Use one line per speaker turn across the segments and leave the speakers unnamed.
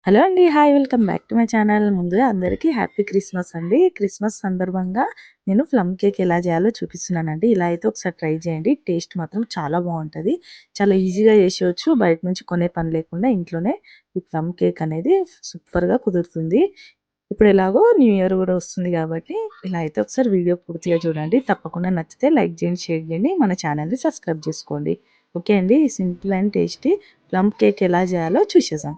Hello అండి. Hi. Welcome back to my channel. ముందుగా అందరికీ హ్యాపీ క్రిస్మస్ అండి. క్రిస్మస్ సందర్భంగా నేను ప్లమ్ కేక్ ఎలా చేయాలో చూపిస్తున్నానండి. ఇలా అయితే ఒకసారి ట్రై చేయండి. టేస్ట్ మాత్రం చాలా బావుంటది. చాలా ఈజీగా చేసేయొచ్చు. బయట నుంచి కొనే పని లేకుండా ఇంట్లోనే ఈ ప్లమ్ కేక్ అనేది సూపర్‌గా కుదురుతుంది. ఇప్పుడు ఎలాగో న్యూ ఇయర్ కూడా వస్తుంది కాబట్టి ఇలా అయితే ఒకసారి వీడియో పూర్తిగా చూడండి. తప్పకుండా నచ్చితే లైక్ చేయండి, షేర్ చేయండి. మన ఛానల్‌ని సబ్స్క్రైబ్ చేసుకోండి. ఓకే అండి. Simple and tasty plum cake ఎలా చేయాలో చూసేద్దాం.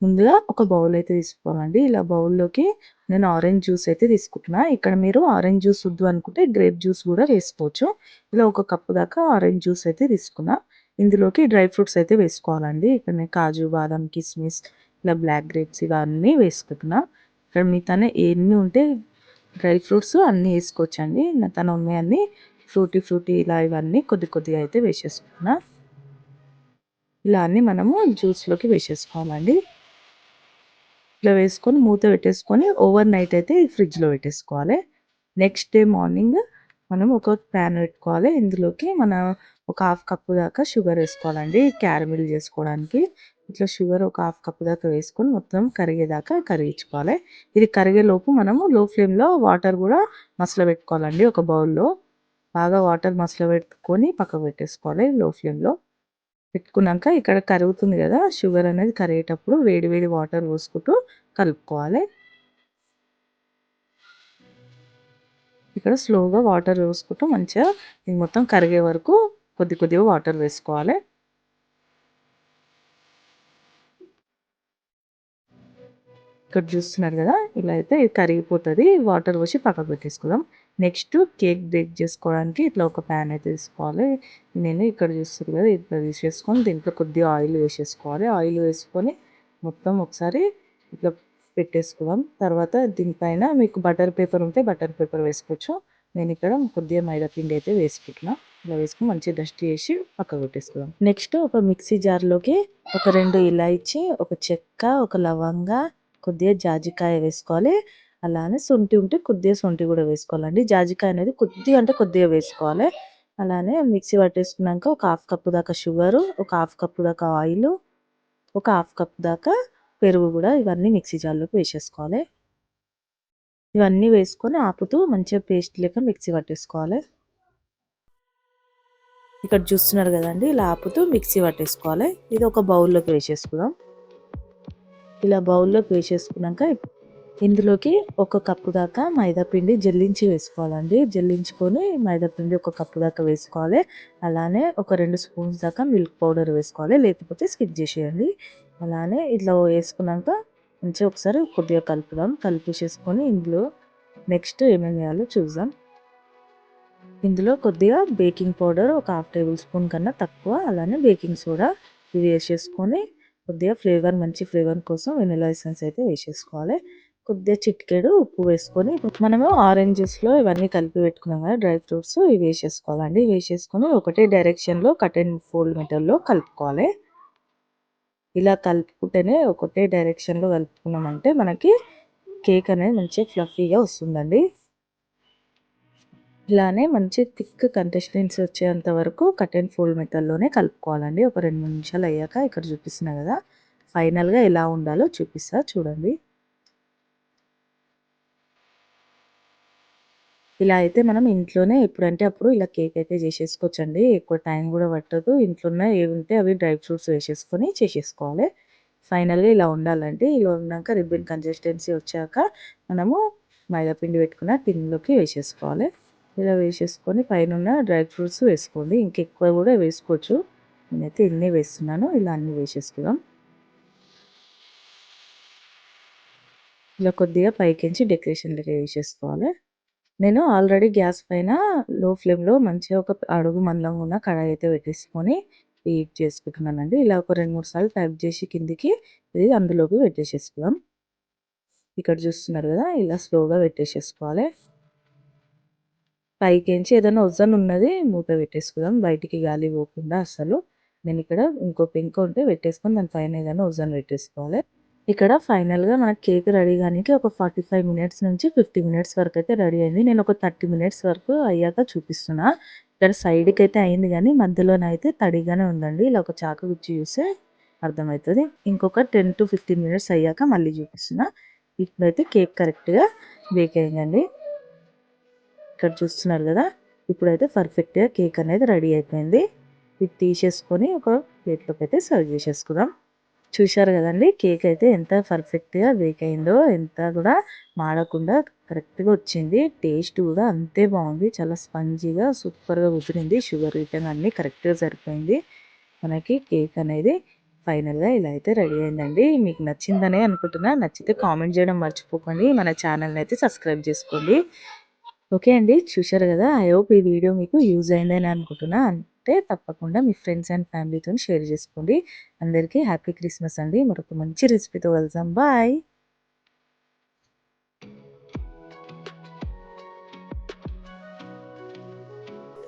ముందుగా ఒక బౌల్ అయితే తీసుకోవాలండి. ఇలా బౌల్‌లోకి నేను ఆరెంజ్ జ్యూస్ అయితే తీసుకుంటున్నా. ఇక్కడ మీరు ఆరెంజ్ జ్యూస్ వద్దు అనుకుంటే గ్రేప్ జ్యూస్ కూడా వేసుకోవచ్చు. ఇలా ఒక కప్పు దాకా ఆరెంజ్ జ్యూస్ అయితే తీసుకున్నా. ఇందులోకి డ్రై ఫ్రూట్స్ అయితే వేసుకోవాలండి. ఇక్కడ నేను కాజు, బాదం, కిస్మిస్, ఇలా బ్లాక్ గ్రేప్స్ ఇవన్నీ వేసుకుంటున్నా. ఇక్కడ మిగతానే ఎన్ని ఉంటే డ్రై ఫ్రూట్స్ అన్నీ వేసుకోవచ్చండి. నా తన ఉన్నాయన్నీ ఫ్రూటీ ఇలా ఇవన్నీ కొద్ది కొద్దిగా అయితే వేసేసుకున్నా. ఇలా అన్నీ మనము జ్యూస్‌లోకి వేసేసుకోవాలండి. ఇట్లా వేసుకొని మూత పెట్టేసుకొని ఓవర్ నైట్ అయితే ఫ్రిడ్జ్‌లో పెట్టేసుకోవాలి. నెక్స్ట్ డే మార్నింగ్ మనం ఒక ప్యాన్ పెట్టుకోవాలి. ఇందులోకి ఒక హాఫ్ కప్పు దాకా షుగర్ వేసుకోవాలండి. క్యారమిల్ చేసుకోవడానికి. ఇట్లా షుగర్ ఒక హాఫ్ కప్పు దాకా వేసుకొని మొత్తం కరిగేదాకా కరిగించుకోవాలి. ఇది కరిగేలోపు మనము లో ఫ్లేమ్‌లో వాటర్ కూడా మసలబెట్టుకోవాలండి ఒక బౌల్‌లో. బాగా వాటర్ మసలబెట్టుకొని పక్కకు పెట్టేసుకోవాలి లో ఫ్లేమ్‌లో. పెట్టుకున్నాక ఇక్కడ కరుగుతుంది కదా! షుగర్ అనేది కరిగేటప్పుడు వేడి వేడి వాటర్ పోసుకుంటూ కలుపుకోవాలి. ఇక్కడ స్లోగా వాటర్ పోసుకుంటూ మంచిగా ఇది మొత్తం కరిగే వరకు కొద్దిగా వాటర్ వేసుకోవాలి. ఇక్కడ చూస్తున్నారు కదా! ఇలా అయితే ఇది కరిగిపోతది. వాటర్ పోసి పక్కకు పెట్టేసుకుందాం. నెక్స్ట్ కేక్ బేక్ చేసుకోవడానికి ఇట్లా ఒక ప్యాన్ అయితే తీసుకోవాలి. నేను ఇక్కడ చూస్తున్నారు కదా! ఇట్లా తీసేసుకొని దీంట్లో కొద్దిగా ఆయిల్ వేసేసుకోవాలి. ఆయిల్ వేసుకొని మొత్తం ఒకసారి ఇట్లా పెట్టేసుకుందాం. తర్వాత దీనిపైన మీకు బటర్ పేపర్ ఉంటే బటర్ పేపర్ వేసుకోవచ్చు. నేను ఇక్కడ కొద్దిగా మైదా పిండి అయితే వేసుకుంటున్నా. ఇలా వేసుకొని మంచిగా డస్ట్ చేసి పక్కకు పెట్టేసుకుందాం. నెక్స్ట్ ఒక మిక్సీ జార్‌లోకి ఒక 2 ఇలాయచి, ఒక చెక్క, ఒక లవంగా, కొద్దిగా జాజికాయ వేసుకోవాలి. అలానే శొంఠి ఉంటే కొద్దిగా శొంఠి కూడా వేసుకోవాలండి. జాజికాయ అనేది కొద్దిగా అంటే కొద్దిగా వేసుకోవాలి. అలానే మిక్సీ పట్టేసుకున్నాక ఒక హాఫ్ కప్పు దాకా షుగరు, ఒక హాఫ్ కప్పు దాకా ఆయిలు, ఒక హాఫ్ కప్ దాకా పెరుగు కూడా ఇవన్నీ మిక్సీ జార్‌లోకి వేసేసుకోవాలి. ఇవన్నీ వేసుకొని ఆపుతూ మంచిగా పేస్ట్ లెక్క మిక్సీ పట్టేసుకోవాలి. ఇక్కడ చూస్తున్నారు కదండీ! ఇలా ఆపుతూ మిక్సీ పట్టేసుకోవాలి. ఇది ఒక బౌల్‌లోకి వేసేసుకుందాం. ఇలా బౌల్‌లోకి వేసేసుకున్నాక ఇందులోకి ఒక కప్పు దాకా మైదా పిండి జల్లించి వేసుకోవాలండి. జల్లించుకొని మైదా పిండి ఒక కప్పు దాకా వేసుకోవాలి. అలానే ఒక 2 స్పూన్స్ దాకా మిల్క్ పౌడర్ వేసుకోవాలి. లేకపోతే స్కిప్ చేసేయండి. అలానే ఇట్లా వేసుకున్నాక మంచిగా ఒకసారి కొద్దిగా కలుపుదాం. కలిపేసేసుకొని ఇందులో నెక్స్ట్ ఏమేమి వేయాలో చూద్దాం. ఇందులో కొద్దిగా బేకింగ్ పౌడర్ ఒక హాఫ్ టేబుల్ స్పూన్ కన్నా తక్కువ, అలానే బేకింగ్ సోడా ఇవి వేసేసుకొని కొద్దిగా మంచి ఫ్లేవర్ కోసం వెనిల్లా ఎసెన్స్ అయితే వేసేసుకోవాలి. కొద్దిగా చిటికెడు ఉప్పు వేసుకొని ఇప్పుడు మనము ఆరెంజ్ జ్యూస్‌లో ఇవన్నీ కలిపి పెట్టుకున్నాం కదా! డ్రై ఫ్రూట్స్ ఇవి వేసేసుకోవాలండి. వేసేసుకొని ఒకటే డైరెక్షన్‌లో కట్ అండ్ ఫోల్డ్ మెథడ్‌లో కలుపుకోవాలి. ఇలా కలుపుకుంటేనే ఒకటే డైరెక్షన్‌లో కలుపుకున్నామంటే మనకి కేక్ అనేది మంచిగా ఫ్లఫీగా వస్తుందండి. ఇలానే మంచి థిక్ కన్సిస్టెన్సీ వచ్చేంత వరకు కట్ అండ్ ఫోల్డ్ మెథడ్‌లోనే కలుపుకోవాలండి. ఒక 2, 3 నిమిషాలు అయ్యాక ఇక్కడ చూపిస్తున్నా కదా! ఫైనల్‌గా ఎలా ఉండాలో చూపిస్తా చూడండి. ఇలా అయితే మనం ఇంట్లోనే ఎప్పుడంటే అప్పుడు ఇలా కేక్ అయితే చేసేసుకోవచ్చండి. ఎక్కువ టైం కూడా పట్టదు. ఇంట్లోనే ఏవి ఉంటే అవి డ్రై ఫ్రూట్స్ వేసేసుకొని చేసేసుకోవాలి. ఫైనల్‌గా ఇలా ఉండాలండి. ఇలా ఉన్నాక రిబ్బన్ కన్సిస్టెన్సీ వచ్చాక మనము మైదా పిండి పెట్టుకున్న టిన్‌లోకి వేసేసుకోవాలి. ఇలా వేసేసుకొని పైనున్న డ్రై ఫ్రూట్స్ వేసుకోండి. ఇంకెక్కువ కూడా వేసుకోవచ్చు. నేనైతే ఇన్నే వేస్తున్నాను. ఇలా అన్నీ వేసేసుకుందాం. ఇలా కొద్దిగా పైకెంచి డెకరేషన్ లెక్క వేసేసుకోవాలి. నేను ఆల్రెడీ గ్యాస్ పైన లో ఫ్లేమ్‌లో మంచిగా ఒక అడుగు మందంగా ఉన్న కడాయి అయితే పెట్టేసుకొని హీట్ చేసుకుంటున్నానండి. ఇలా ఒక 2, 3 సార్లు ట్యాప్ చేసి కిందికి ఇది అందులోకి పెట్టేసేసుకుందాం. ఇక్కడ చూస్తున్నారు కదా! ఇలా స్లోగా పెట్టేసేసుకోవాలి. పైకెంచి ఏదైనా ఒజన్ ఉన్నది మూత పెట్టేసుకుందాం. బయటికి గాలి పోకుండా అస్సలు. నేనిక్కడ ఇంకో పెంక ఉంటే పెట్టేసుకొని దాని పైన ఏదైనా ఒజన్ పెట్టేసుకోవాలి. ఇక్కడ ఫైనల్‌గా మనకి కేక్ రెడీ గానీకి ఒక 45 మినిట్స్ నుంచి 50 మినిట్స్ వరకైతే రెడీ అయింది. నేను ఒక 30 మినిట్స్ వరకు అయ్యాక చూపిస్తున్నా. ఇక్కడ సైడ్‌కైతే అయింది గానీ మధ్యలోనైతే తడిగానే ఉందండి. ఇలా ఒక చాకు గుచ్చి చూస్తే అర్థమవుతుంది. ఇంకొక 10-15 మినిట్స్ అయ్యాక మళ్ళీ చూపిస్తున్నా. ఇప్పుడైతే కేక్ కరెక్ట్‌గా బేక్ అయిందండి. ఇక్కడ చూస్తున్నారు కదా! ఇప్పుడైతే పర్ఫెక్ట్‌గా కేక్ అనేది రెడీ అయిపోయింది. ఇది తీసేసుకొని ఒక ప్లేట్‌లోకి అయితే సర్వ్ చేసేసుకుందాం. చూశారు కదండీ! కేక్ అయితే ఎంత పర్ఫెక్ట్‌గా బేక్ అయిందో, ఎంత కూడా మాడకుండా కరెక్ట్‌గా వచ్చింది. టేస్ట్ కూడా అంతే బాగుంది. చాలా స్పంజీగా సూపర్‌గా కుదిరింది. షుగర్ గిట్టంగా అన్నీ కరెక్ట్‌గా సరిపోయింది. మనకి కేక్ అనేది ఫైనల్‌గా ఇలా అయితే రెడీ అయిందండి. మీకు నచ్చిందనే అనుకుంటున్నా. నచ్చితే కామెంట్ చేయడం మర్చిపోకండి. మన ఛానల్‌ని అయితే సబ్స్క్రైబ్ చేసుకోండి. ఓకే అండి. చూశారు కదా! ఐ హోప్ ఈ వీడియో మీకు యూజ్ అయిందని అనుకుంటున్నా. అంటే తప్పకుండా మీ ఫ్రెండ్స్ అండ్ ఫ్యామిలీతోని షేర్ చేసుకోండి. అందరికీ హ్యాపీ క్రిస్మస్ అండి. మరొక మంచి రెసిపీతో కలుద్దాం. బాయ్.